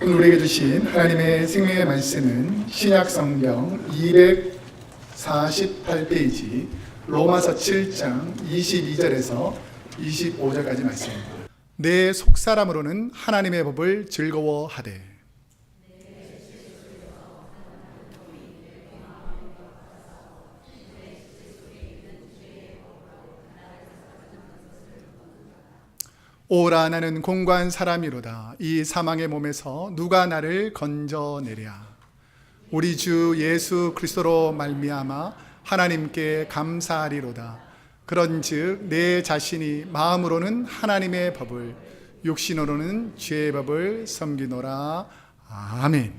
오늘 우리에게 주신 하나님의 생명의 말씀은 신약성경 248페이지 로마서 7장 22절에서 25절까지 말씀입니다. 내 속사람으로는 하나님의 법을 즐거워하되 오라 나는 공고한 사람이로다. 이 사망의 몸에서 누가 나를 건져내랴. 우리 주 예수 그리스도로 말미암아 하나님께 감사하리로다. 그런즉 내 자신이 마음으로는 하나님의 법을, 육신으로는 죄의 법을 섬기노라. 아멘.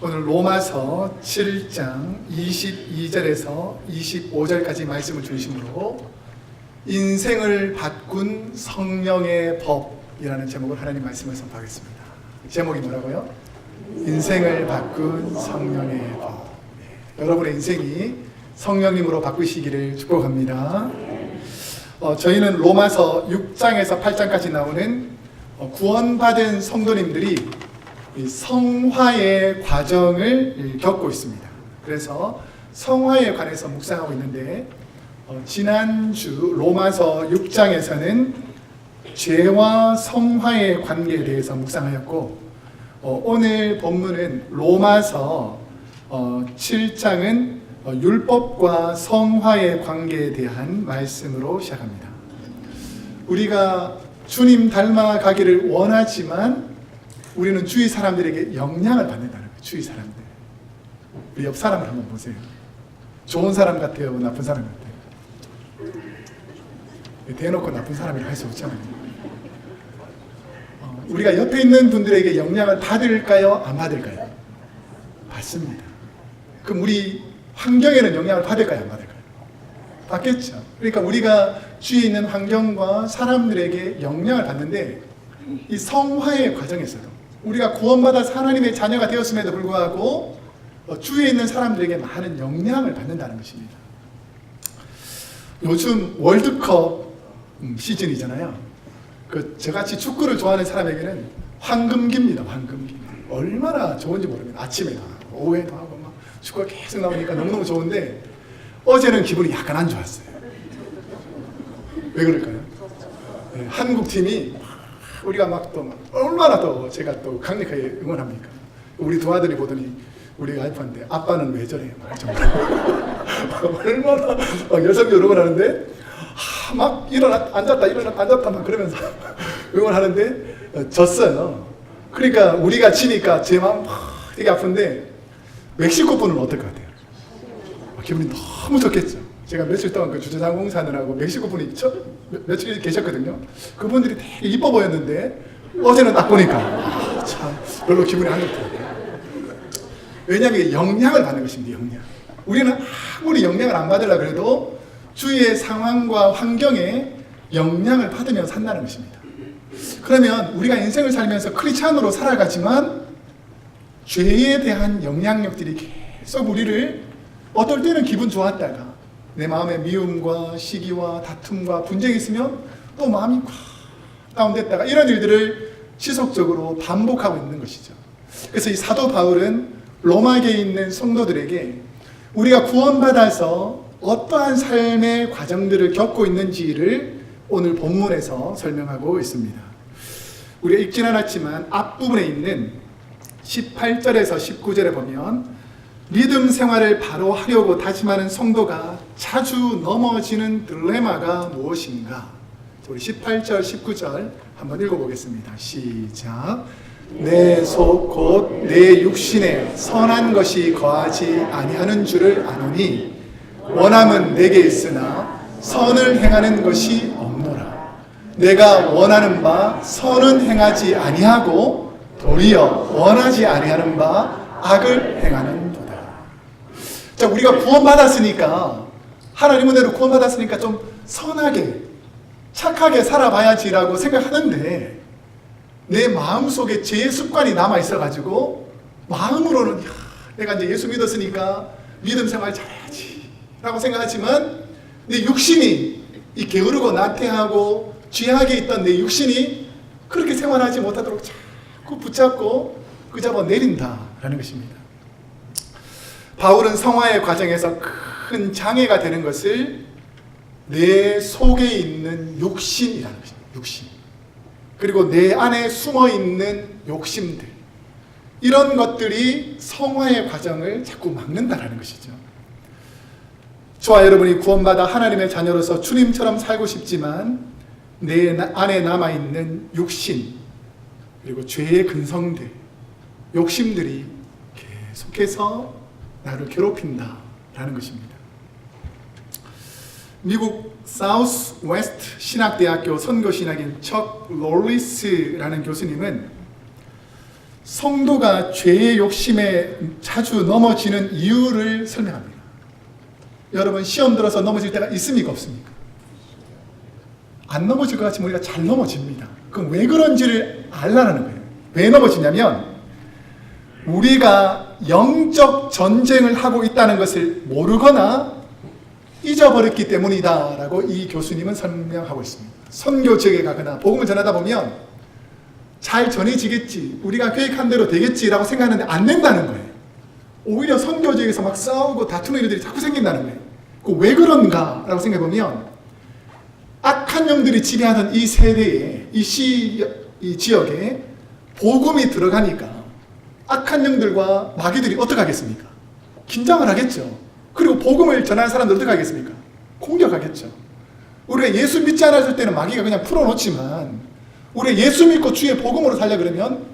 오늘 로마서 7장 22절에서 25절까지 말씀을 중심으로 인생을 바꾼 성령의 법이라는 제목을 하나님 말씀을 선포하겠습니다. 제목이 뭐라고요? 인생을 바꾼 성령의 법. 여러분의 인생이 성령님으로 바꾸시기를 축복합니다. 저희는 로마서 6장에서 8장까지 나오는 구원받은 성도님들이 성화의 과정을 겪고 있습니다. 그래서 성화에 관해서 묵상하고 있는데 지난주 로마서 6장에서는 죄와 성화의 관계에 대해서 묵상하였고 오늘 본문은 로마서 7장은 율법과 성화의 관계에 대한 말씀으로 시작합니다. 우리가 주님 닮아가기를 원하지만 우리는 주위 사람들에게 영향을 받는다는 거예요. 주위 사람들. 우리 옆 사람을 한번 보세요. 좋은 사람 같아요? 나쁜 사람 같아요? 대놓고 나쁜 사람이라 할 수 없잖아요. 우리가 옆에 있는 분들에게 영향을 받을까요? 안 받을까요? 받습니다. 그럼 우리 환경에는 영향을 받을까요? 안 받을까요? 받겠죠. 그러니까 우리가 주위에 있는 환경과 사람들에게 영향을 받는데 이 성화의 과정에서도 우리가 구원받아서 하나님의 자녀가 되었음에도 불구하고 주위에 있는 사람들에게 많은 영향을 받는다는 것입니다. 요즘 월드컵 시즌이잖아요. 저같이 축구를 좋아하는 사람에게는 황금기입니다. 황금기. 얼마나 좋은지 모릅니다. 아침에도 하고 오후에도 하고 막 축구가 계속 나오니까 너무너무 좋은데 어제는 기분이 약간 안 좋았어요. 왜 그럴까요? 네, 한국 팀이 우리가 얼마나 또 제가 또 강력하게 응원합니까? 우리 두 아들이 보더니 우리 와이프한테 아빠는 왜 저래? 말 정말 얼마나 열성적으로 응원하는데 막 앉았다 막 그러면서 응원하는데 졌어요. 그러니까 우리가 지니까 제 마음 되게 아픈데 멕시코 분은 어떨 것 같아요? 기분이 너무 좋겠죠. 제가 며칠 동안 그 주차장 공사하느라고 멕시코 분이 며칠 계셨거든요. 그분들이 되게 이뻐 보였는데 어제는 딱 보니까 참 별로 기분이 안 좋더라고요. 왜냐하면 영향을 받는 것입니다. 영향. 우리는 아무리 영향을 안 받으려고 해도 주위의 상황과 환경에 영향을 받으며 산다는 것입니다. 그러면 우리가 인생을 살면서 크리스찬으로 살아가지만 죄에 대한 영향력들이 계속 우리를 어떨 때는 기분 좋았다가 내 마음에 미움과 시기와 다툼과 분쟁이 있으면 또 마음이 다운됐다가 이런 일들을 지속적으로 반복하고 있는 것이죠. 그래서 이 사도 바울은 로마에 있는 성도들에게 우리가 구원받아서 어떠한 삶의 과정들을 겪고 있는지를 오늘 본문에서 설명하고 있습니다. 우리가 읽진 않았지만 앞부분에 있는 18절에서 19절에 보면 믿음 생활을 바로 하려고 다짐하는 성도가 자주 넘어지는 딜레마가 무엇인가? 우리 18절, 19절 한번 읽어보겠습니다. 시작. 내 속 곧 내 육신에 선한 것이 거하지 아니하는 줄을 아노니 원함은 내게 있으나 선을 행하는 것이 없노라. 내가 원하는 바 선은 행하지 아니하고 도리어 원하지 아니하는 바 악을 행하는도다. 자, 우리가 구원받았으니까 하나님 은혜로 구원받았으니까 좀 선하게 착하게 살아봐야지라고 생각하는데 내 마음속에 죄의 습관이 남아있어가지고 마음으로는 내가 이제 예수 믿었으니까 믿음 생활 잘해야지 라고 생각하지만 내 육신이 이 게으르고 나태하고 죄악에 있던 내 육신이 그렇게 생활하지 못하도록 자꾸 붙잡고 끄집어 내린다라는 것입니다. 바울은 성화의 과정에서 큰 장애가 되는 것을 내 속에 있는 육신이라는 것입니다. 육신. 그리고 내 안에 숨어 있는 욕심들, 이런 것들이 성화의 과정을 자꾸 막는다라는 것이죠. 저와 여러분이 구원받아 하나님의 자녀로서 주님처럼 살고 싶지만 내 안에 남아있는 육신, 그리고 죄의 근성들, 욕심들이 계속해서 나를 괴롭힌다라는 것입니다. 미국 사우스 웨스트 신학대학교 선교신학인 척 롤리스라는 교수님은 성도가 죄의 욕심에 자주 넘어지는 이유를 설명합니다. 여러분, 시험 들어서 넘어질 때가 있습니까, 없습니까? 안 넘어질 것 같지만 우리가 잘 넘어집니다. 그럼 왜 그런지를 알라는 거예요. 왜 넘어지냐면 우리가 영적 전쟁을 하고 있다는 것을 모르거나 잊어버렸기 때문이다 라고 이 교수님은 설명하고 있습니다. 선교 지역에 가거나 복음을 전하다 보면 잘 전해지겠지, 우리가 계획한 대로 되겠지 라고 생각하는데 안 된다는 거예요. 오히려 선교 지역에서 막 싸우고 다투는 일들이 자꾸 생긴다는 거예요. 왜 그런가 라고 생각해 보면 악한 영들이 지배하는 이 세대에, 이 지역에 복음이 들어가니까 악한 영들과 마귀들이 어떻게 하겠습니까? 긴장을 하겠죠. 그리고 복음을 전하는 사람들 어떻게 하겠습니까? 공격하겠죠. 우리가 예수 믿지 않았을 때는 마귀가 그냥 풀어놓지만 우리가 예수 믿고 주의 복음으로 살려 그러면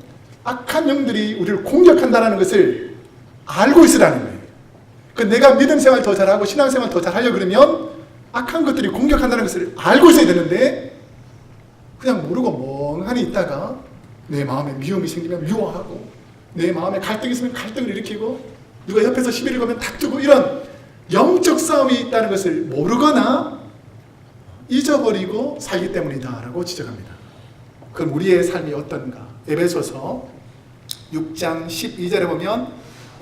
악한 영들이 우리를 공격한다는 것을 알고 있으라는 거예요. 내가 믿음 생활 더 잘하고 신앙 생활 더 잘하려 그러면 악한 것들이 공격한다는 것을 알고 있어야 되는데 그냥 모르고 멍하니 있다가 내 마음에 미움이 생기면 미워하고 내 마음에 갈등이 있으면 갈등을 일으키고 누가 옆에서 시비를 걸면 다투고 이런 영적 싸움이 있다는 것을 모르거나 잊어버리고 살기 때문이다 라고 지적합니다. 그럼 우리의 삶이 어떤가? 에베소서 6장 12절에 보면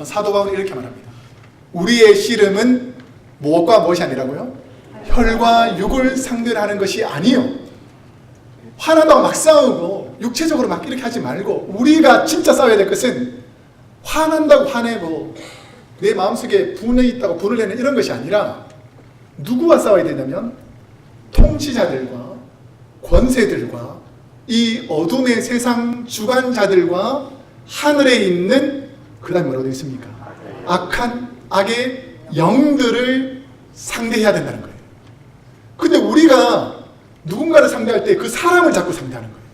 사도 바울이 이렇게 말합니다. 우리의 씨름은 무엇과 무엇이 아니라고요? 혈과 육을 상대로 하는 것이 아니요. 화난다고 막 싸우고 육체적으로 막 이렇게 하지 말고 우리가 진짜 싸워야 될 것은 화난다고 화내고 내 마음속에 분이 있다고 분을 내는 이런 것이 아니라 누구와 싸워야 되냐면 통치자들과 권세들과 이 어둠의 세상 주관자들과 하늘에 있는 그 다음에 뭐라고 되어 있습니까? 악의 영들을 상대해야 된다는 거예요. 근데 우리가 누군가를 상대할 때 그 사람을 자꾸 상대하는 거예요.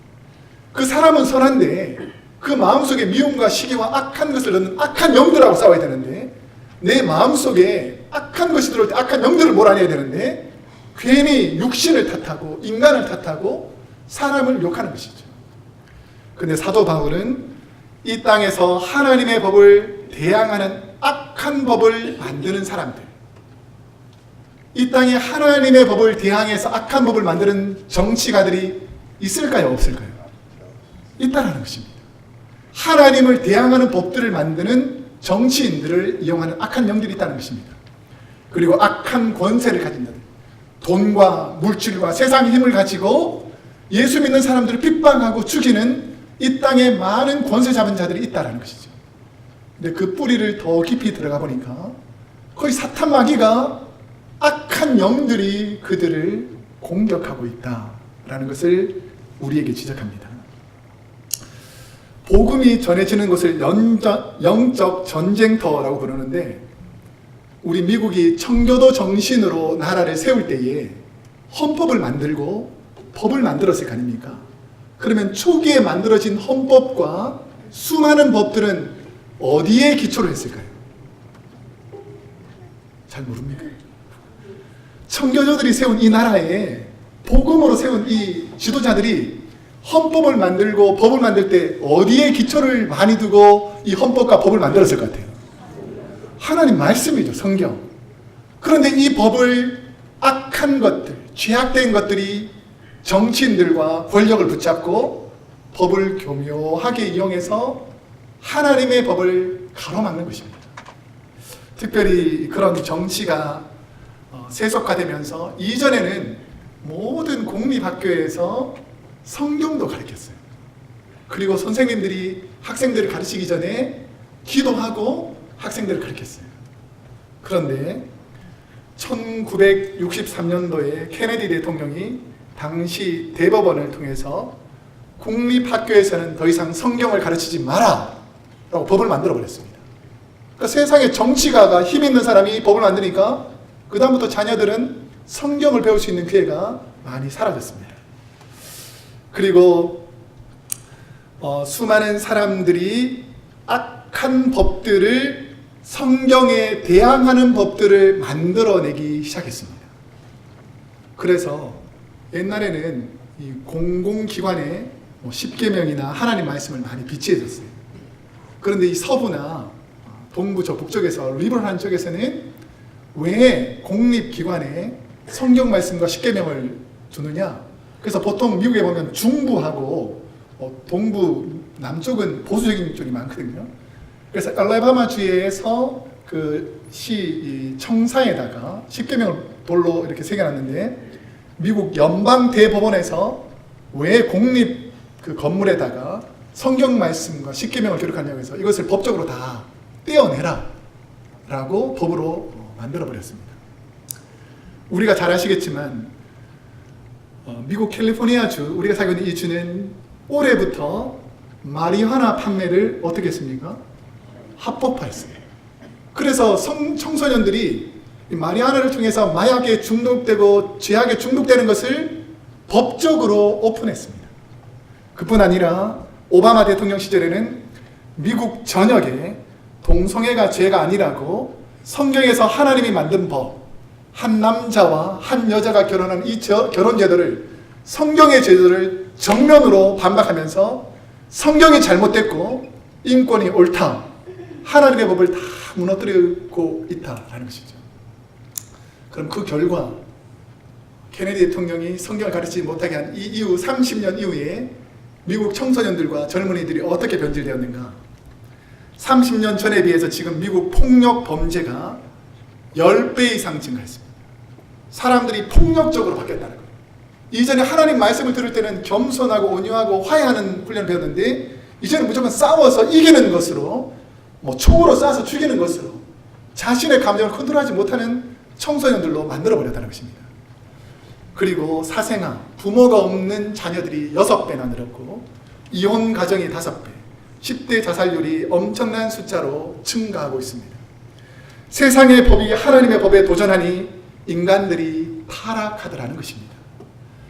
그 사람은 선한데 그 마음속에 미움과 시기와 악한 것을 넣는 악한 영들하고 싸워야 되는데 내 마음속에 악한 것이 들어올 때 악한 영들을 몰아내야 되는데 괜히 육신을 탓하고 인간을 탓하고 사람을 욕하는 것이죠. 근데 사도 바울은 이 땅에서 하나님의 법을 대항하는 악한 법을 만드는 사람들, 이 땅에 하나님의 법을 대항해서 악한 법을 만드는 정치가들이 있을까요? 없을까요? 있다라는 것입니다. 하나님을 대항하는 법들을 만드는 정치인들을 이용하는 악한 영들이 있다는 것입니다. 그리고 악한 권세를 가진 자들, 돈과 물질과 세상의 힘을 가지고 예수 믿는 사람들을 핍박하고 죽이는 이 땅에 많은 권세 잡은 자들이 있다는 것이죠. 근데 그 뿌리를 더 깊이 들어가 보니까 거의 사탄 마귀가 악한 영들이 그들을 공격하고 있다라는 것을 우리에게 지적합니다. 복음이 전해지는 것을 영적 전쟁터라고 부르는데 우리 미국이 청교도 정신으로 나라를 세울 때에 헌법을 만들고 법을 만들었을 거 아닙니까? 그러면 초기에 만들어진 헌법과 수많은 법들은 어디에 기초를 했을까요? 잘 모릅니까? 청교도들이 세운 이 나라에 복음으로 세운 이 지도자들이 헌법을 만들고 법을 만들 때 어디에 기초를 많이 두고 이 헌법과 법을 만들었을 것 같아요? 하나님 말씀이죠, 성경. 그런데 이 법을 악한 것들, 죄악된 것들이 정치인들과 권력을 붙잡고 법을 교묘하게 이용해서 하나님의 법을 가로막는 것입니다. 특별히 그런 정치가 세속화되면서 이전에는 모든 공립학교에서 성경도 가르쳤어요. 그리고 선생님들이 학생들을 가르치기 전에 기도하고 학생들을 가르쳤어요. 그런데 1963년도에 케네디 대통령이 당시 대법원을 통해서 국립학교에서는 더 이상 성경을 가르치지 마라 라고 법을 만들어 버렸습니다. 그러니까 세상에 정치가가 힘 있는 사람이 법을 만드니까 그 다음부터 자녀들은 성경을 배울 수 있는 기회가 많이 사라졌습니다. 그리고 수많은 사람들이 악한 법들을, 성경에 대항하는 법들을 만들어내기 시작했습니다. 그래서 옛날에는 이 공공기관에 십계명이나 하나님 말씀을 많이 비치해줬어요. 그런데 이 서부나 동부 저 북쪽에서 리버럴한 쪽에서는 왜 공립기관에 성경 말씀과 십계명을 주느냐? 그래서 보통 미국에 보면 중부하고 동부 남쪽은 보수적인 쪽이 많거든요. 그래서 알라바마 주에서 그 시 청사에다가 십계명을 돌로 이렇게 새겨놨는데, 미국 연방 대법원에서 왜 공립 그 건물에다가 성경 말씀과 십계명을 기록하냐고 해서 이것을 법적으로 다 떼어내라 라고 법으로 만들어 버렸습니다. 우리가 잘 아시겠지만 미국 캘리포니아주, 우리가 살고 있는 이 주는 올해부터 마리화나 판매를 어떻게 했습니까? 합법화했어요. 그래서 청소년들이 마리화나를 통해서 마약에 중독되고 죄악에 중독되는 것을 법적으로 오픈했습니다. 그뿐 아니라 오바마 대통령 시절에는 미국 전역에 동성애가 죄가 아니라고 성경에서 하나님이 만든 법, 한 남자와 한 여자가 결혼한 이 결혼 제도를, 성경의 제도를 정면으로 반박하면서 성경이 잘못됐고 인권이 옳다, 하나님의 법을 다 무너뜨리고 있다라는 것이죠. 그럼 그 결과 케네디 대통령이 성경을 가르치지 못하게 한 이 이후 30년 이후에 미국 청소년들과 젊은이들이 어떻게 변질되었는가? 30년 전에 비해서 지금 미국 폭력 범죄가 10배 이상 증가했습니다. 사람들이 폭력적으로 바뀌었다는 거예요. 이전에 하나님 말씀을 들을 때는 겸손하고 온유하고 화해하는 훈련을 배웠는데, 이제는 무조건 싸워서 이기는 것으로, 총으로 쏴서 죽이는 것으로 자신의 감정을 컨트롤하지 못하는 청소년들로 만들어버렸다는 것입니다. 그리고 사생아, 부모가 없는 자녀들이 6배나 늘었고, 이혼 가정이 5배, 10대 자살률이 엄청난 숫자로 증가하고 있습니다. 세상의 법이 하나님의 법에 도전하니 인간들이 타락하더라는 것입니다.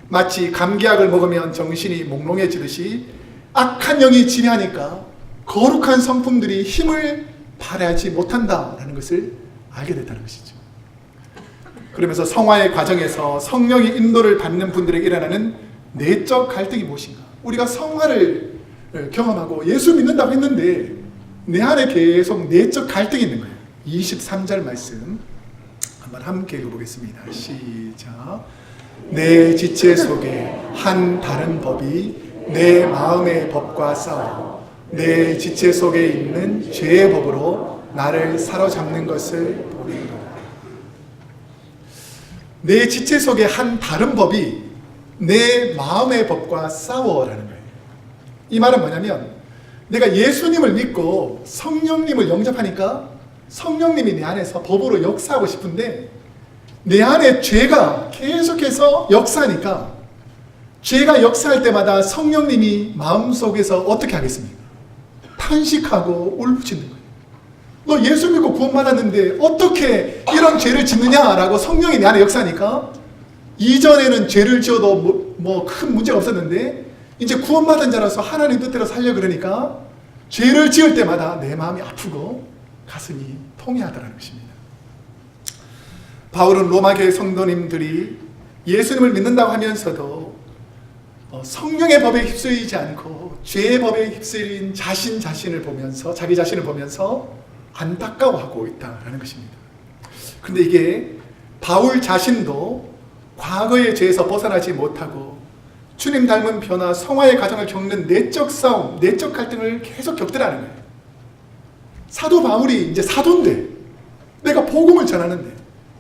마치 감기약을 먹으면 정신이 몽롱해지듯이 악한 영이 지배하니까 거룩한 성품들이 힘을 발휘하지 못한다라는 것을 알게 됐다는 것이죠. 그러면서 성화의 과정에서 성령의 인도를 받는 분들에게 일어나는 내적 갈등이 무엇인가? 우리가 성화를 경험하고 예수 믿는다고 했는데 내 안에 계속 내적 갈등이 있는 거예요. 23절 말씀 한번 함께 읽어보겠습니다. 시작. 내 지체 속에 한 다른 법이 내 마음의 법과 싸워 내 지체 속에 있는 죄의 법으로 나를 사로잡는 것을 보리로다. 내 지체 속에 한 다른 법이 내 마음의 법과 싸워라는 거예요. 이 말은 뭐냐면, 내가 예수님을 믿고 성령님을 영접하니까 성령님이 내 안에서 법으로 역사하고 싶은데, 내 안에 죄가 계속해서 역사하니까 죄가 역사할 때마다 성령님이 마음속에서 어떻게 하겠습니까? 탄식하고 울부짖는 거예요. 너 예수 믿고 구원받았는데 어떻게 이런 죄를 짓느냐라고 성령이 내 안에 역사하니까, 이전에는 죄를 지어도 큰 문제가 없었는데 이제 구원받은 자라서 하나님 뜻대로 살려 그러니까 죄를 지을 때마다 내 마음이 아프고 가슴이 통해하더라는 것입니다. 바울은 로마교회 성도님들이 예수님을 믿는다고 하면서도 성령의 법에 휩쓸리지 않고 죄의 법에 휩쓸린 자신을 보면서, 자기 자신을 보면서 안타까워하고 있다는 것입니다. 그런데 이게 바울 자신도 과거의 죄에서 벗어나지 못하고 주님 닮은 변화, 성화의 과정을 겪는 내적 싸움, 내적 갈등을 계속 겪더라는 거예요. 사도 바울이 이제 사도인데, 내가 복음을 전하는데,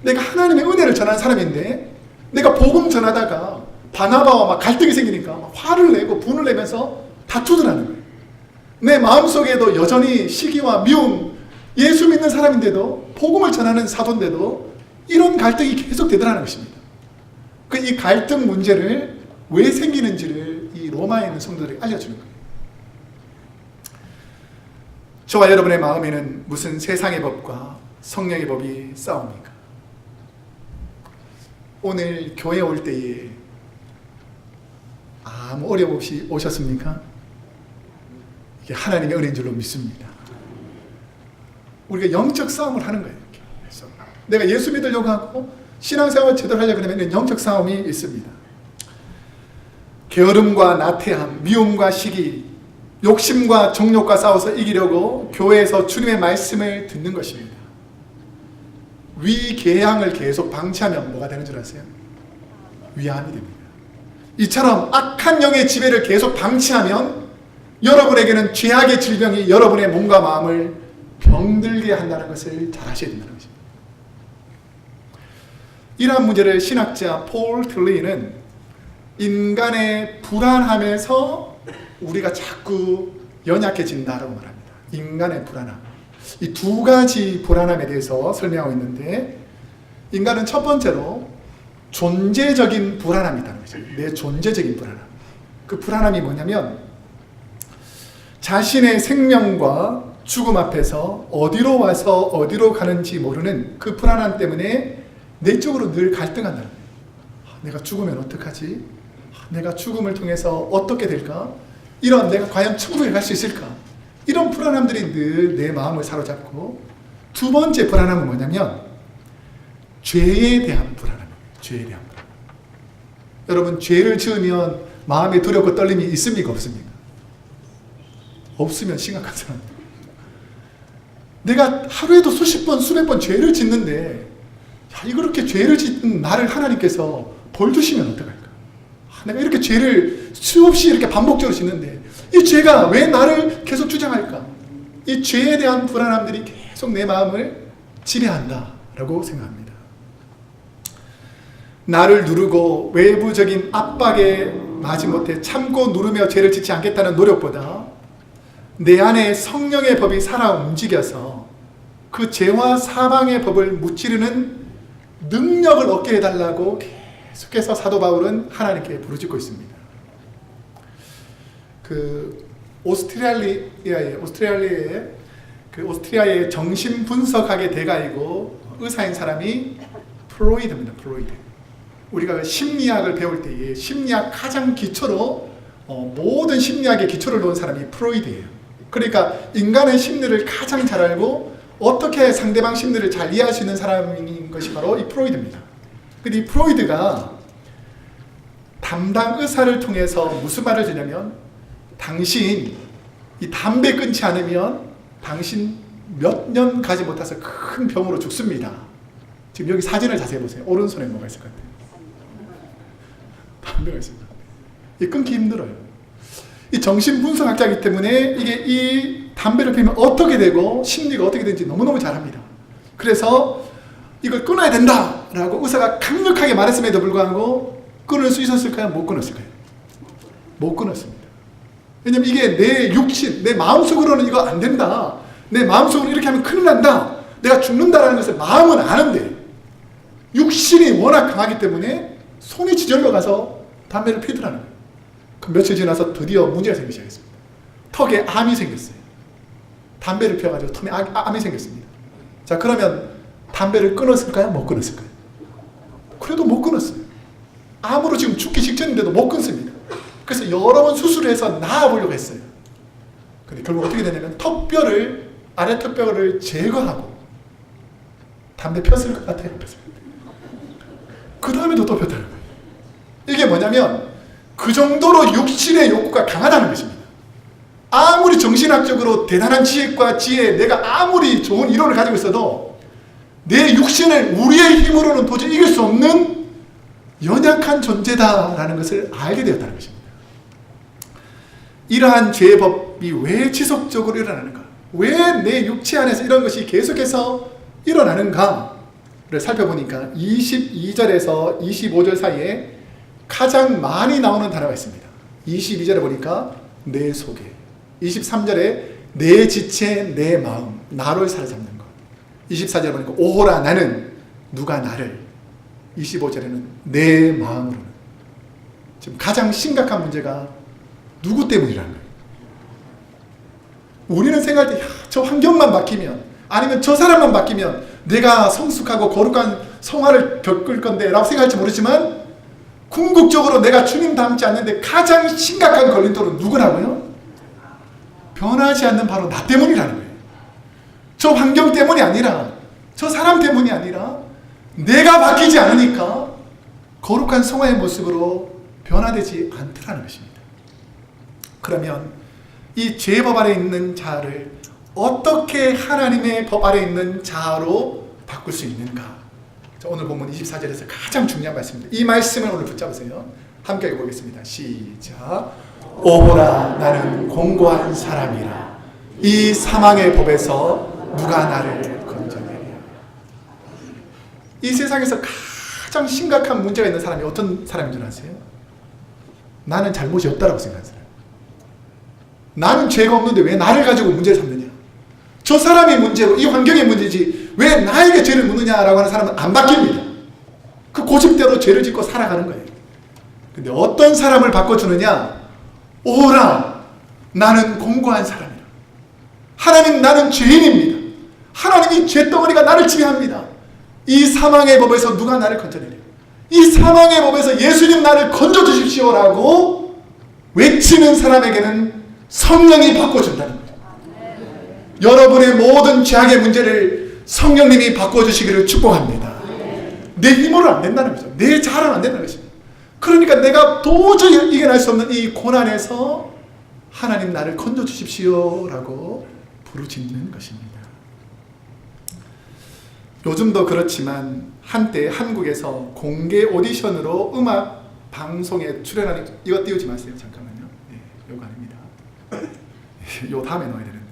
내가 하나님의 은혜를 전하는 사람인데, 내가 복음 전하다가 바나바와 막 갈등이 생기니까 막 화를 내고 분을 내면서 다투더라는 거예요. 내 마음속에도 여전히 시기와 미움, 예수 믿는 사람인데도 복음을 전하는 사도인데도 이런 갈등이 계속 되더라는 것입니다. 이 갈등 문제를 왜 생기는지를 이 로마에 있는 성도들에게 알려주는 거예요. 저와 여러분의 마음에는 무슨 세상의 법과 성령의 법이 싸웁니까? 오늘 교회 올 때에 아무 어려움 없이 오셨습니까? 이게 하나님의 은혜인 줄로 믿습니다. 우리가 영적 싸움을 하는 거예요. 그래서 내가 예수 믿으려고 하고 신앙생활을 제대로 하려고 하면 영적 싸움이 있습니다. 게으름과 나태함, 미움과 시기, 욕심과 정욕과 싸워서 이기려고 교회에서 주님의 말씀을 듣는 것입니다. 위궤양을 계속 방치하면 뭐가 되는 줄 아세요? 위암이 됩니다. 이처럼 악한 영의 지배를 계속 방치하면 여러분에게는 죄악의 질병이 여러분의 몸과 마음을 병들게 한다는 것을 잘 아셔야 된다는 것입니다. 이러한 문제를 신학자 폴 틸리는 인간의 불안함에서 우리가 자꾸 연약해진다라고 말합니다. 인간의 불안함. 이 두 가지 불안함에 대해서 설명하고 있는데, 인간은 첫 번째로 존재적인 불안함이 있다는 것입니다. 내 존재적인 불안함. 그 불안함이 뭐냐면 자신의 생명과 죽음 앞에서 어디로 와서 어디로 가는지 모르는 그 불안함 때문에 내적으로 늘 갈등한다는 거예요. 내가 죽으면 어떡하지? 내가 죽음을 통해서 어떻게 될까? 이런 내가 과연 천국에 갈 수 있을까? 이런 불안함들이 늘 내 마음을 사로잡고, 두 번째 불안함은 뭐냐면 죄에 대한 불안함입니다. 죄에 대한 불안함. 여러분, 죄를 지으면 마음에 두렵고 떨림이 있습니까? 없습니까? 없으면 심각한 사람입니다. 내가 하루에도 수십 번, 수백 번 죄를 짓는데, 이렇게 죄를 짓는 나를 하나님께서 벌 주시면 어떡할까? 내가 이렇게 죄를 수없이 이렇게 반복적으로 짓는데 이 죄가 왜 나를 계속 주장할까? 이 죄에 대한 불안함들이 계속 내 마음을 지배한다라고 생각합니다. 나를 누르고 외부적인 압박에 마지못해 참고 누르며 죄를 짓지 않겠다는 노력보다 내 안에 성령의 법이 살아 움직여서 그 죄와 사방의 법을 무찌르는 능력을 얻게 해달라고 계속해서 사도 바울은 하나님께 부르짖고 있습니다. 오스트리아의 정신분석학의 대가이고 의사인 사람이 프로이드입니다. 프로이드. 우리가 심리학을 배울 때에 심리학 가장 기초로 모든 심리학의 기초를 놓은 사람이 프로이드예요. 그러니까 인간의 심리를 가장 잘 알고 어떻게 상대방 심리를 잘 이해할 수 있는 사람인 것이 바로 이 프로이드입니다. 근데 이 프로이드가 담당 의사를 통해서 무슨 말을 드냐면, 당신 이 담배 끊지 않으면 당신 몇 년 가지 못해서 큰 병으로 죽습니다. 지금 여기 사진을 자세히 보세요. 오른손에 뭐가 있을 것 같아요? 담배가 있습니다. 이 끊기 힘들어요. 이 정신분석학자이기 때문에 이 담배를 피우면 어떻게 되고 심리가 어떻게 되는지 너무너무 잘합니다. 그래서 이걸 끊어야 된다라고 의사가 강력하게 말했음에도 불구하고 끊을 수 있었을까요? 못 끊었을까요? 못 끊었습니다. 왜냐면 이게 내 육신, 내 마음속으로는 이거 안 된다. 내 마음속으로 이렇게 하면 큰일 난다. 내가 죽는다라는 것을 마음은 아는데 육신이 워낙 강하기 때문에 손이 지절로 가서 담배를 피우더라는 거예요. 그 며칠 지나서 드디어 문제가 생기기 시작했습니다. 턱에 암이 생겼어요. 담배를 피워가지고 턱에 암이 생겼습니다. 자, 그러면 담배를 끊었을까요? 못 끊었을까요? 그래도 못 끊었어요. 암으로 지금 죽기 직전인데도 못 끊습니다. 그래서 여러 번 수술을 해서 나아보려고 했어요. 근데 결국 어떻게 되냐면 아래 턱뼈를 제거하고 담배 폈을 것 같아요. 그 다음에도 또 폈다는 거예요. 이게 뭐냐면 그 정도로 육신의 욕구가 강하다는 것입니다. 아무리 정신학적으로 대단한 지식과 지혜, 내가 아무리 좋은 이론을 가지고 있어도 내 육신을 우리의 힘으로는 도저히 이길 수 없는 연약한 존재다라는 것을 알게 되었다는 것입니다. 이러한 죄의 법이 왜 지속적으로 일어나는가? 왜 내 육체 안에서 이런 것이 계속해서 일어나는가를 살펴보니까 22절에서 25절 사이에 가장 많이 나오는 단어가 있습니다. 22절에 보니까 내 속에. 23절에 내 지체 내 마음, 나를 사로잡는 것. 24절에 보니까 오호라 나는 누가 나를. 25절에는 내 마음으로는. 지금 가장 심각한 문제가 누구 때문이라는 거예요. 우리는 생각할 때 저 환경만 바뀌면, 아니면 저 사람만 바뀌면 내가 성숙하고 거룩한 성화를 겪을 건데 라고 생각할지 모르지만, 궁극적으로 내가 주님 닮지 않는데 가장 심각한 걸림돌은 누구라고요? 변하지 않는 바로 나 때문이라는 거예요. 저 환경 때문이 아니라, 저 사람 때문이 아니라 내가 바뀌지 않으니까 거룩한 성화의 모습으로 변화되지 않더라는 것입니다. 그러면 이 죄법 아래 있는 자를 어떻게 하나님의 법 아래 있는 자로 바꿀 수 있는가? 오늘 본문 24절에서 가장 중요한 말씀입니다. 이 말씀을 오늘 붙잡으세요. 함께 읽어보겠습니다. 시작. 오호라 나는 공고한 사람이라 이 사망의 법에서 누가 나를 건져내랴. 이 세상에서 가장 심각한 문제가 있는 사람이 어떤 사람인 줄 아세요? 나는 잘못이 없다라고 생각하는 사람. 나는 죄가 없는데 왜 나를 가지고 문제를 삼느냐? 저 사람이 문제로, 이 환경의 문제지 왜 나에게 죄를 묻느냐라고 하는 사람은 안 바뀝니다. 그 고집대로 죄를 짓고 살아가는 거예요. 근데 어떤 사람을 바꿔주느냐? 오라 나는 공고한 사람이라. 하나님 나는 죄인입니다. 하나님이 죄덩어리가 나를 지배합니다. 이 사망의 법에서 누가 나를 건져내려? 이 사망의 법에서 예수님 나를 건져주십시오라고 외치는 사람에게는 성령이 바꿔준다는 거예요. 여러분의 모든 죄악의 문제를 성령님이 바꿔주시기를 축복합니다. 내 힘으로 안 된다는 거죠. 내 잘은 안 된다는 것입니다. 그러니까 내가 도저히 이겨낼 수 없는 이 고난에서 하나님 나를 건져주십시오라고 부르짖는 것입니다. 요즘도 그렇지만 한때 한국에서 공개 오디션으로 음악 방송에 출연하는, 이거 띄우지 마세요. 잠깐만요. 네, 이거 아닙니다. 요 다음에 넣어야 되는데.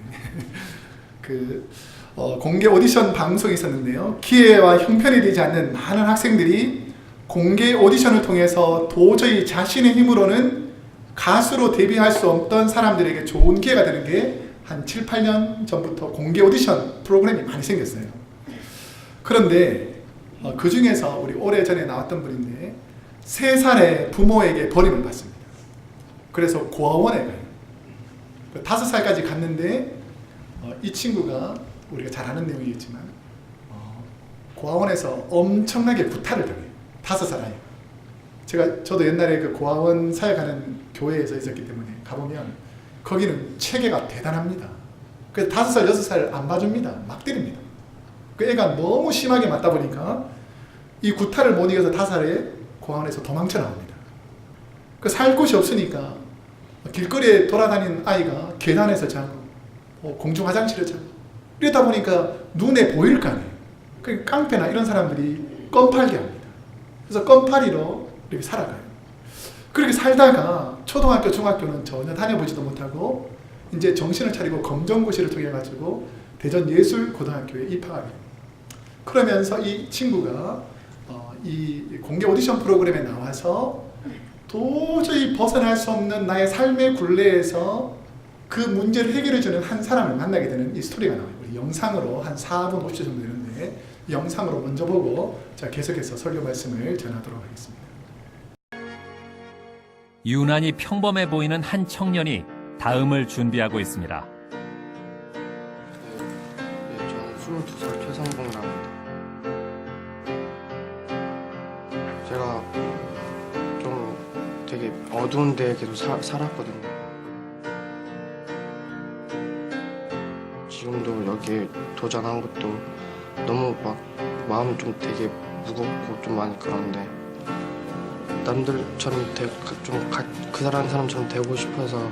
공개 오디션 방송이 있었는데요. 기회와 형편이 되지 않는 많은 학생들이 공개 오디션을 통해서 도저히 자신의 힘으로는 가수로 데뷔할 수 없던 사람들에게 좋은 기회가 되는 게 한 7, 8년 전부터 공개 오디션 프로그램이 많이 생겼어요. 그런데 그 중에서 우리 오래전에 나왔던 분인데 3살의 부모에게 버림을 받습니다. 그래서 고아원에 가요. 5살까지 갔는데 이 친구가 우리가 잘 아는 내용이겠지만 고아원에서 엄청나게 구타를 당해요. 5살 아이. 저도 옛날에 그 고아원 사역하는 교회에서 있었기 때문에 가보면 거기는 체계가 대단합니다. 그래서 5살, 6살 안 봐줍니다. 막 때립니다. 그 애가 너무 심하게 맞다 보니까 이 구타를 못 이겨서 5살에 고아원에서 도망쳐 나옵니다. 그 살 곳이 없으니까 길거리에 돌아다니는 아이가 계단에서 자고 공중 화장실에 자고 이러다 보니까 눈에 보일 거 아니에요. 그 깡패나 이런 사람들이 껌팔게 합니다. 그래서 껌팔이로 이렇게 살아가요. 그렇게 살다가 초등학교, 중학교는 전혀 다녀보지도 못하고 이제 정신을 차리고 검정고시를 통해 가지고 대전예술고등학교에 입학하게 됩니다. 그러면서 이 친구가 이 공개 오디션 프로그램에 나와서 도저히 벗어날 수 없는 나의 삶의 굴레에서 그 문제를 해결해주는 한 사람을 만나게 되는 이 스토리가 나와요. 우리 영상으로 한 4분 50초 정도 되는데 이 영상으로 먼저 보고 제가 계속해서 설교 말씀을 전하도록 하겠습니다. 유난히 평범해 보이는 한 청년이 다음을 준비하고 있습니다. 저는 22살 최성봉이라고 합니다. 제가 좀 되게 어두운 데에 계속 살았거든요. 지금도 여기 도전한 것도 너무 막 마음이 좀 되게 무겁고 좀 많이 그런데 남들처럼 그 사람처럼 되고 싶어서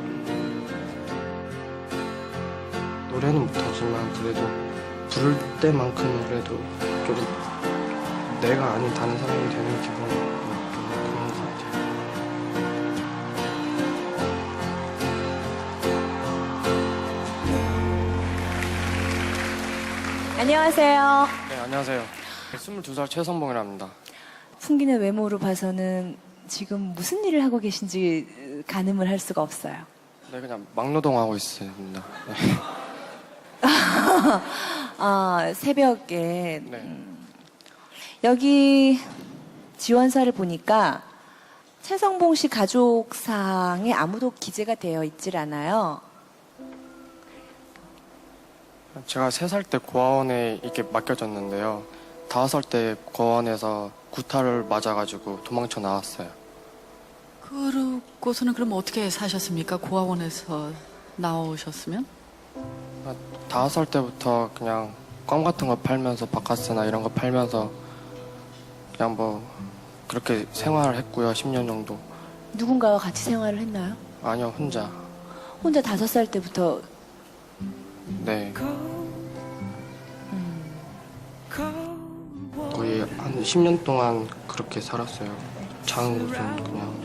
노래는 못하지만 그래도 부를 때만큼은 그래도 좀 내가 아닌 다른 사람이 되는 기분이 좀 그런 것 같아요. 안녕하세요. 네, 안녕하세요. 22살 최성봉이라고 합니다. 풍기는 외모로 봐서는 지금 무슨 일을 하고 계신지 가늠을 할 수가 없어요. 네, 그냥 막노동하고 있습니다. 네. 아, 새벽에 네. 여기 지원서를 보니까 최성봉 씨 가족상에 아무도 기재가 되어 있질 않아요. 제가 3살 때 고아원에 이렇게 맡겨졌는데요. 5살 때 고아원에서 구타를 맞아가지고 도망쳐 나왔어요. 그러고서는 그럼 어떻게 사셨습니까? 고아원에서 나오셨으면? 5살 때부터 그냥 껌 같은 거 팔면서 바카스나 이런 거 팔면서 그냥 뭐 그렇게 생활을 했고요. 10년 정도. 누군가와 같이 생활을 했나요? 아니요, 혼자. 혼자 5살 때부터. 네. 거의 한 10년 동안 그렇게 살았어요. 작은 곳은 그냥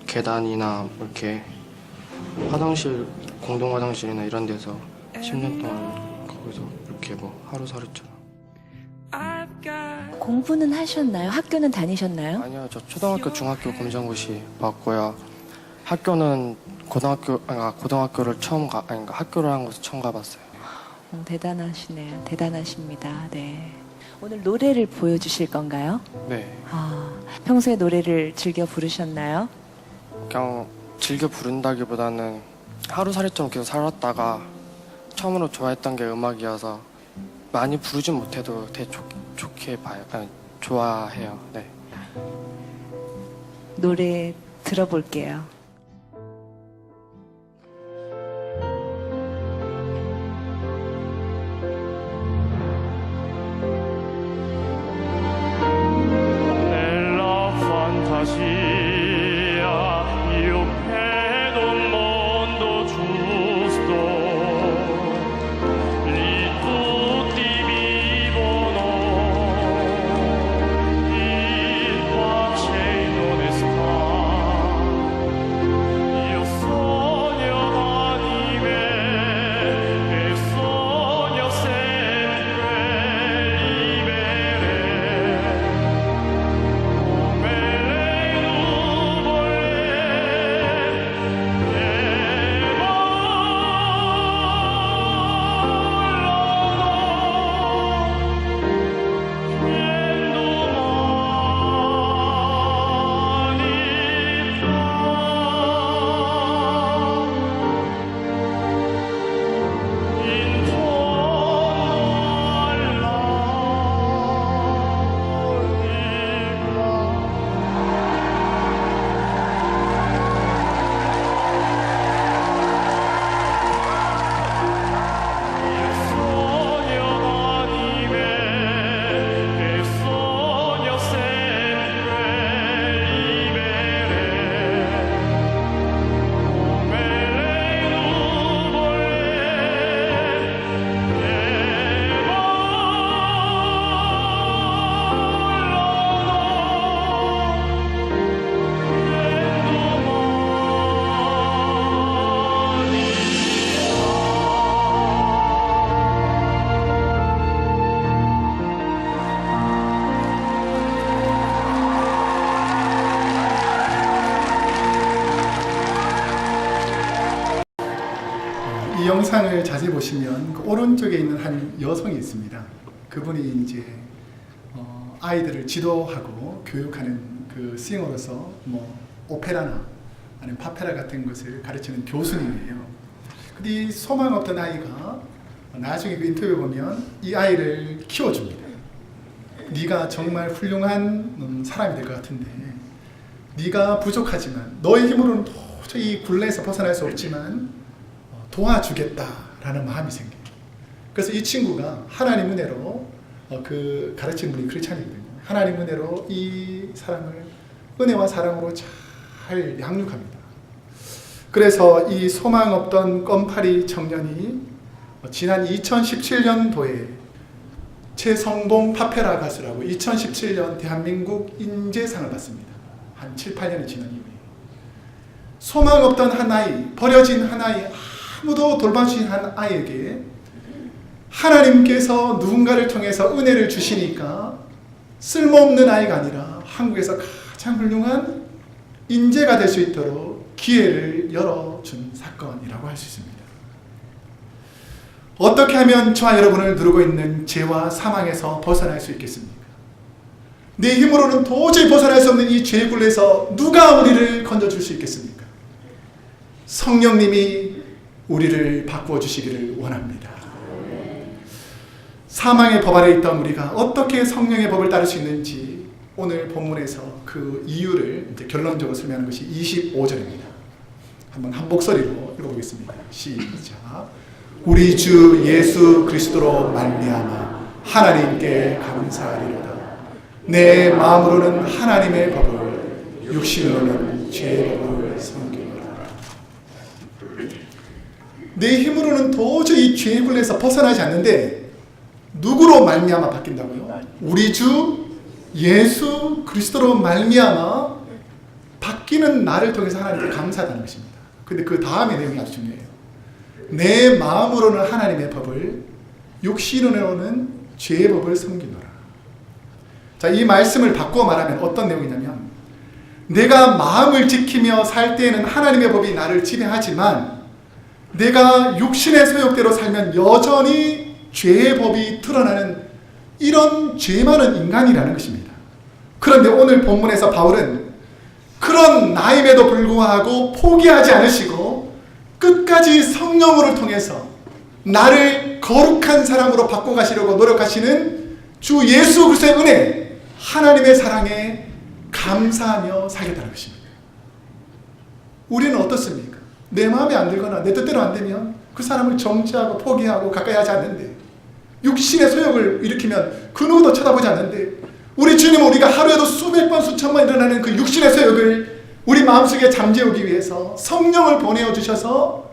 계단이나 이렇게 화장실, 공동 화장실이나 이런 데서 10년 동안 거기서 이렇게 뭐 하루살이처럼. 공부는 하셨나요? 학교는 다니셨나요? 아니요, 저 초등학교, 중학교 검정고시 봤고요. 학교는 고등학교를 처음 학교를 한 곳을 처음 가봤어요. 대단하시네요. 대단하십니다. 네. 오늘 노래를 보여주실 건가요? 네. 아, 평소에 노래를 즐겨 부르셨나요? 그냥 즐겨 부른다기보다는 하루살이처럼 계속 살았다가 처음으로 좋아했던 게 음악이어서 많이 부르진 못해도 되게 좋게 봐요. 아니, 좋아해요. 네. 노래 들어볼게요. Nella fantasia io vedo un mondo giusto, lì tutti vivono in pace e in onestà. Io sogno d'anime e sogno sempre libere. Come le nuvole che in fondo io sogno d'anime e sogno sempre libere, come le nuvole che 이 영상을 자세히 보시면 그 오른쪽에 있는 한 여성이 있습니다. 그분이 이제 아이들을 지도하고 교육하는 그 싱어로서 뭐 오페라나 아니면 파페라 같은 것을 가르치는 교수님이에요. 근데 이 소망 없던 아이가 나중에 그 인터뷰 보면 이 아이를 키워줍니다. 네가 정말 훌륭한 사람이 될 것 같은데 네가 부족하지만 너의 힘으로는 도저히 이 굴레에서 벗어날 수 없지만 도와주겠다라는 마음이 생겨요. 그래서 이 친구가 하나님 은혜로 그 가르치는 분이 크리스찬이거든요. 하나님 은혜로 이 사람을 은혜와 사랑으로 잘 양육합니다. 그래서 이 소망 없던 껌파리 청년이 지난 2017년도에 최성봉 파페라 가수라고 2017년 대한민국 인재상을 받습니다. 한 7, 8년이 지난 이후에 소망 없던 한 아이, 버려진 한 아이, 아무도 돌봐주신 한 아이에게 하나님께서 누군가를 통해서 은혜를 주시니까 쓸모없는 아이가 아니라 한국에서 가장 훌륭한 인재가 될 수 있도록 기회를 열어준 사건이라고 할 수 있습니다. 어떻게 하면 저와 여러분을 누르고 있는 죄와 사망에서 벗어날 수 있겠습니까? 내 힘으로는 도저히 벗어날 수 없는 이 죄의 굴레에서 누가 우리를 건져줄 수 있겠습니까? 성령님이 우리를 바꾸어 주시기를 원합니다. 사망의 법 아래 있던 우리가 어떻게 성령의 법을 따를 수 있는지 오늘 본문에서 그 이유를 이제 결론적으로 설명하는 것이 25절입니다. 한번 한 목소리로 읽어보겠습니다. 시작. 우리 주 예수 그리스도로 말미암아 하나님께 감사하리로다. 내 마음으로는 하나님의 법을, 육신으로는 죄의 법을 섬기노라. 내 힘으로는 도저히 죄의 굴레에서 벗어나지 않는데 누구로 말미암아 바뀐다고요? 우리 주 예수 그리스도로 말미암아 바뀌는 나를 통해서 하나님께 감사하다는 것입니다. 근데 그 다음의 내용이 아주 중요해요. 내 마음으로는 하나님의 법을, 육신으로는 죄의 법을 섬기노라. 자, 이 말씀을 바꾸어 말하면 어떤 내용이냐면, 내가 마음을 지키며 살 때에는 하나님의 법이 나를 지배하지만 내가 육신의 소욕대로 살면 여전히 죄의 법이 드러나는 이런 죄 많은 인간이라는 것입니다. 그런데 오늘 본문에서 바울은 그런 나임에도 불구하고 포기하지 않으시고 끝까지 성령으로 통해서 나를 거룩한 사람으로 바꿔가시려고 노력하시는 주 예수 그리스도의 은혜, 하나님의 사랑에 감사하며 살겠다는 것입니다. 우리는 어떻습니까? 내 마음에 안 들거나 내 뜻대로 안 되면 그 사람을 정죄하고 포기하고 가까이 하지 않는데, 육신의 소욕을 일으키면 그 누구도 쳐다보지 않는데, 우리 주님은 우리가 하루에도 수백 번 수천 번 일어나는 그 육신의 소욕을 우리 마음속에 잠재우기 위해서 성령을 보내어 주셔서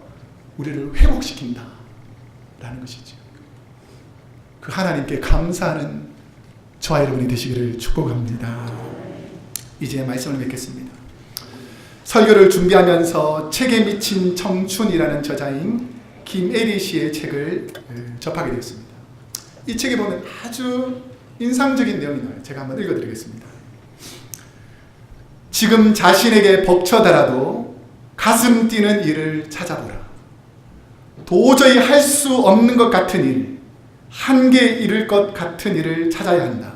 우리를 회복시킨다 라는 것이죠. 그 하나님께 감사하는 저와 여러분이 되시기를 축복합니다. 이제 말씀을 맺겠습니다. 설교를 준비하면서 책에 미친 청춘이라는 저자인 김애리 씨의 책을 접하게 되었습니다. 이 책에 보면 아주 인상적인 내용이 나와요. 제가 한번 읽어드리겠습니다. 지금 자신에게 벅쳐다라도 가슴 뛰는 일을 찾아보라. 도저히 할 수 없는 것 같은 일, 한계에 이를 것 같은 일을 찾아야 한다.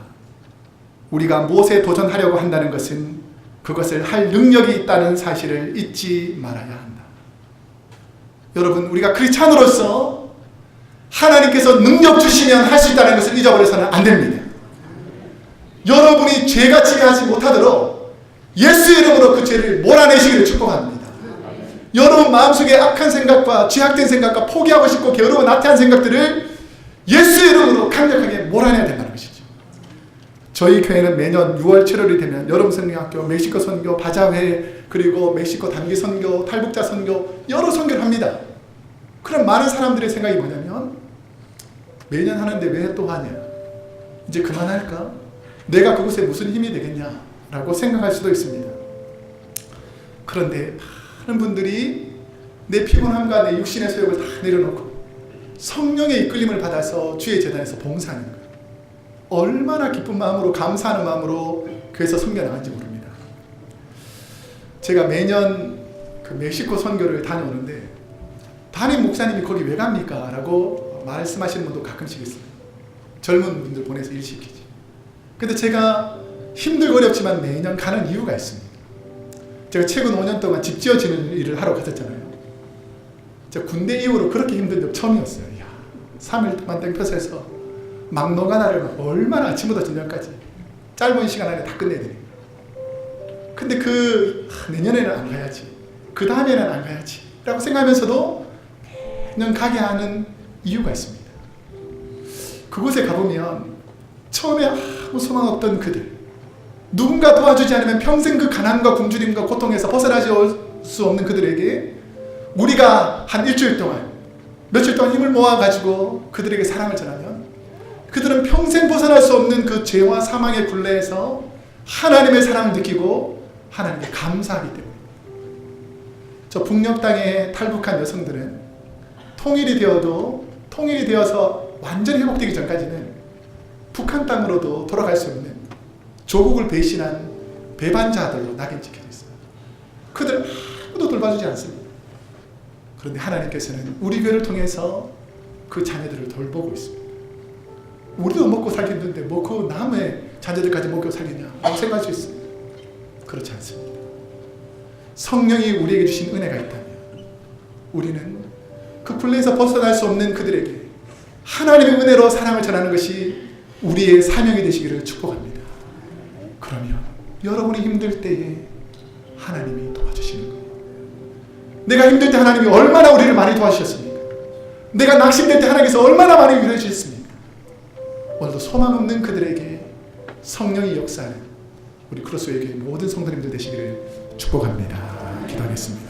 우리가 무엇에 도전하려고 한다는 것은 그것을 할 능력이 있다는 사실을 잊지 말아야 한다. 여러분, 우리가 크리스찬으로서 하나님께서 능력 주시면 할 수 있다는 것을 잊어버려서는 안 됩니다. 여러분이 죄가 지배하지 못하도록 예수 이름으로 그 죄를 몰아내시기를 축복합니다. 여러분 마음속에 악한 생각과 죄악된 생각과 포기하고 싶고 게으르고 나태한 생각들을 예수 이름으로 강력하게 몰아내야 된다는 것이죠. 저희 교회는 매년 6월 7월이 되면 여름 선교학교, 멕시코 선교, 바자회, 그리고 멕시코 단기 선교, 탈북자 선교, 여러 선교를 합니다. 그럼 많은 사람들의 생각이 뭐냐면, 매년 하는데 왜 또 하냐? 이제 그만할까? 내가 그곳에 무슨 힘이 되겠냐? 라고 생각할 수도 있습니다. 그런데 많은 분들이 내 피곤함과 내 육신의 소욕을 다 내려놓고 성령의 이끌림을 받아서 주의 제단에서 봉사하는 거예요. 얼마나 기쁜 마음으로, 감사하는 마음으로 교회에서 섬겨나간지 모릅니다. 제가 매년 그 멕시코 선교를 다녀오는데 담임 목사님이 거기 왜 갑니까? 라고 말씀하시는 분도 가끔씩 있어요. 젊은 분들 보내서 일 시키지. 근데 제가 힘들고 어렵지만 매년 가는 이유가 있습니다. 제가 최근 5년 동안 집 지어지는 일을 하러 갔었잖아요. 제가 군대 이후로 그렇게 힘든 적 처음이었어요. 이야, 3일 동안 땡볕에서 막노 하나를 얼마나 아침부터 저녁까지 짧은 시간 안에 다 끝내드려요. 근데 내년에는 안 가야지, 그 다음에는 안 가야지 라고 생각하면서도 매년 가게 하는 이유가 있습니다. 그곳에 가보면 처음에 아무 소망 없던 그들, 누군가 도와주지 않으면 평생 그 가난과 굶주림과 고통에서 벗어나지 수 없는 그들에게 우리가 한 일주일 동안, 며칠 동안 힘을 모아가지고 그들에게 사랑을 전하면 그들은 평생 벗어날 수 없는 그 죄와 사망의 굴레에서 하나님의 사랑을 느끼고 하나님께 감사하기 때문에. 저 북녘 땅에 탈북한 여성들은 통일이 되어서 완전히 회복되기 전까지는 북한 땅으로도 돌아갈 수 없는 조국을 배신한 배반자들로 낙인 찍혀져 있어요. 그들 아무도 돌봐주지 않습니다. 그런데 하나님께서는 우리 교회를 통해서 그 자녀들을 돌보고 있습니다. 우리도 먹고 살기 힘든데 뭐 그 남의 자녀들까지 먹고 살겠냐 라고 생각할 수 있습니다. 그렇지 않습니다. 성령이 우리에게 주신 은혜가 있다면 우리는 그 플레이에서 벗어날 수 없는 그들에게 하나님의 은혜로 사랑을 전하는 것이 우리의 사명이 되시기를 축복합니다. 그러면 여러분이 힘들 때에 하나님이 도와주시는 거예요. 내가 힘들 때 하나님이 얼마나 우리를 많이 도와주셨습니까? 내가 낙심될 때 하나님께서 얼마나 많이 위로해 주셨습니까? 오늘도 소망 없는 그들에게 성령이 역사하는 우리 크로스웨이교회 모든 성도님들 되시기를 축복합니다. 기도하겠습니다.